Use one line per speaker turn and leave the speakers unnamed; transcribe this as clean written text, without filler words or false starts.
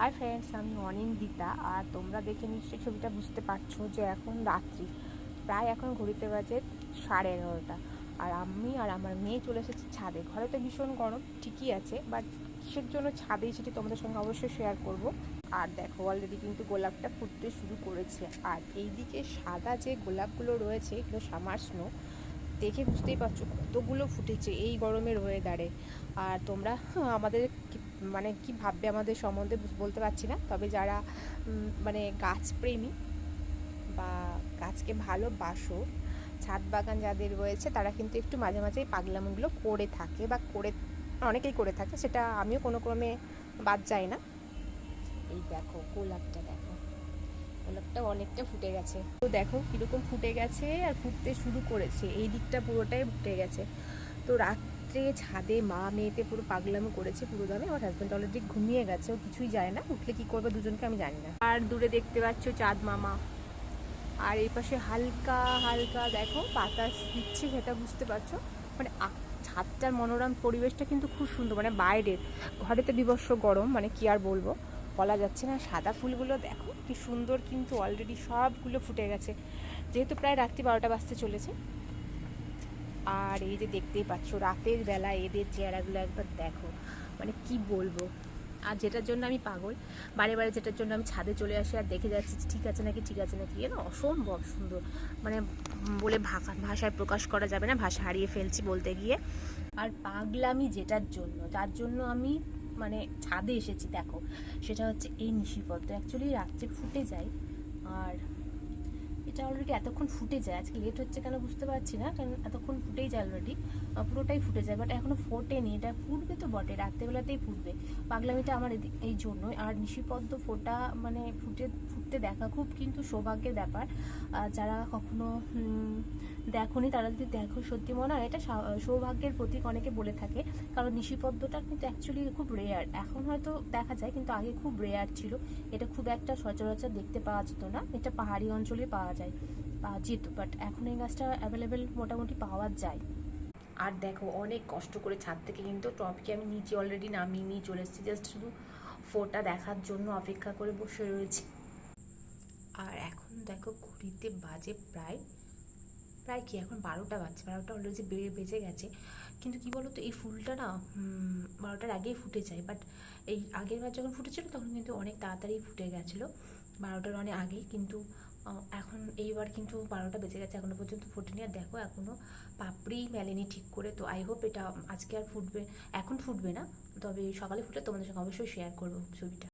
Hi friends, আমি অনিন্দিতা। আর তোমরা দেখে নিশ্চয়ই ছবিটা বুঝতে পারছো যে এখন রাত্রি প্রায়, এখন ঘড়িতে বাজে 11:30। আর আমি আর আমার মেয়ে চলে এসেছি ছাদে। ঘরে তো ভীষণ গরম ঠিকই আছে, বাট কিসের জন্য ছাদে এসেছি তোমাদের সঙ্গে অবশ্যই শেয়ার করব। আর দেখো, অলরেডি কিন্তু গোলাপটা ফুটতে শুরু করেছে। আর এইদিকে সাদা যে গোলাপগুলো রয়েছে, এগুলো সামার স্নো। দেখে বুঝতেই পারছো কতগুলো ফুটেছে এই গরমের ওয়েদারে। আর তোমরা আমাদের মানে কি ভাববে আমাদের সম্বন্ধে বলতে পারছি না, তবে যারা মানে গাছপ্রেমী বা গাছকে ভালোবাসো, ছাদ বাগান যাদের রয়েছে, তারা কিন্তু একটু মাঝে মাঝে এই পাগলামোগুলো করে থাকে বা অনেকেই করে থাকে, সেটা আমিও কোনো ক্রমে বাদ যাই না। এই দেখো গোলাপটা, দেখো গোলাপটা অনেকটা ফুটে গেছে। তো দেখো কীরকম ফুটে গেছে আর ফুটতে শুরু করেছে। এই দিকটা পুরোটাই ফুটে গেছে। তো রাত্রে ছাদে মা মেয়েতে পুরো পাগলামো করেছে পুরো দামে। আমার হাজব্যান্ড অলরেডি ঘুমিয়ে গেছে, ও কিছুই যায় না, উঠলে কী করবে দুজনকে আমি জানি না। আর দূরে দেখতে পাচ্ছ চাঁদ মামা। আর এই পাশে হালকা হালকা দেখো বাতাস দিচ্ছে, সেটা বুঝতে পারছো। মানে ছাদটার মনোরম পরিবেশটা কিন্তু খুব সুন্দর। মানে বাইরের, ঘরেতে বিভৎস গরম, মানে কি আর বলবো, বলা যাচ্ছে না। সাদা ফুলগুলো দেখো কি সুন্দর, কিন্তু অলরেডি সবগুলো ফুটে গেছে, যেহেতু প্রায় রাত্রি 12টা বাজতে চলেছে। আর এই যে দেখতেই পাচ্ছ রাতের বেলা এদের চেহারাগুলো একবার দেখো, মানে কি বলবো। আর যেটার জন্য আমি পাগল, বারে বারে যেটার জন্য আমি ছাদে চলে আসি আর দেখে যাচ্ছি ঠিক আছে নাকি ঠিক আছে নাকি, না অসম্ভব সুন্দর। মানে বলে ভাষায় প্রকাশ করা যাবে না, ভাষা হারিয়ে ফেলছি বলতে গিয়ে। আর পাগলামি যেটার জন্য, যার জন্য আমি মানে ছাদে এসেছি দেখো, সেটা হচ্ছে এই নিশিপদ্ম। অ্যাকচুয়ালি রাত্রে ফুটে যায়, আর এটা অলরেডি এতক্ষণ ফুটে যায়। আজকে লেট হচ্ছে কেন বুঝতে পারছি না, কারণ এতক্ষণ ফুটেই যায় অলরেডি, পুরোটাই ফুটে যায়। বাট এখনও ফোটেনি, এটা ফুটবে তো বটে, রাত্রেবেলাতেই ফুটবে। পাগলামিটা আমার এই জন্যই। আর নিশিপদ্ম ফোটা মানে ফুটতে দেখা খুব কিন্তু সৌভাগ্যের ব্যাপার। যারা কখনো দেখোনি তারা যদি দেখো, সত্যি মনে হয় এটা সৌভাগ্যের প্রতীক, অনেকে বলে থাকে। কারণ নিশিপদ্মটা কিন্তু অ্যাকচুয়ালি খুব রেয়ার, এখন হয়তো দেখা যায় কিন্তু আগে খুব রেয়ার ছিল। এটা খুব একটা সচরাচর দেখতে পাওয়া যেত না, এটা পাহাড়ি অঞ্চলে পাওয়া যেত, বাট এখন এই গাছটা অ্যাভেলেবেল মোটামুটি পাওয়া যায়। আর দেখো অনেক কষ্ট করে ছাদ থেকে কিন্তু টপকে আমি নিচে অলরেডি নামিয়ে নিয়ে চলে এসেছি, জাস্ট শুধু ফোটা দেখার জন্য অপেক্ষা করে বসে রয়েছি। আর এখন দেখো ঘড়িতে বাজে প্রায় প্রায় কি এখন 12টা বাজছে, 12টা অলরেডি বেজে গেছে। কিন্তু কি বলো তো, এই ফুলটা না 12টার আগেই ফুটে যায়। বাট এই আগের বার যখন ফুটেছিল তখন কিন্তু অনেক তাড়াতাড়ি ফুটে গেছিলো, 12টার অনেক আগেই। কিন্তু এখন এইবার কিন্তু 12টা বেজে গেছে, এখনও পর্যন্ত ফুটেনি। আর দেখো এখনও পাপড়ি মেলেনি ঠিক করে। তো আই হোপ এটা আজকে আর ফুটবে, এখন ফুটবে না, তবে সকালে ফুটলে তোমাদের সঙ্গে অবশ্যই শেয়ার করবো ছবিটা।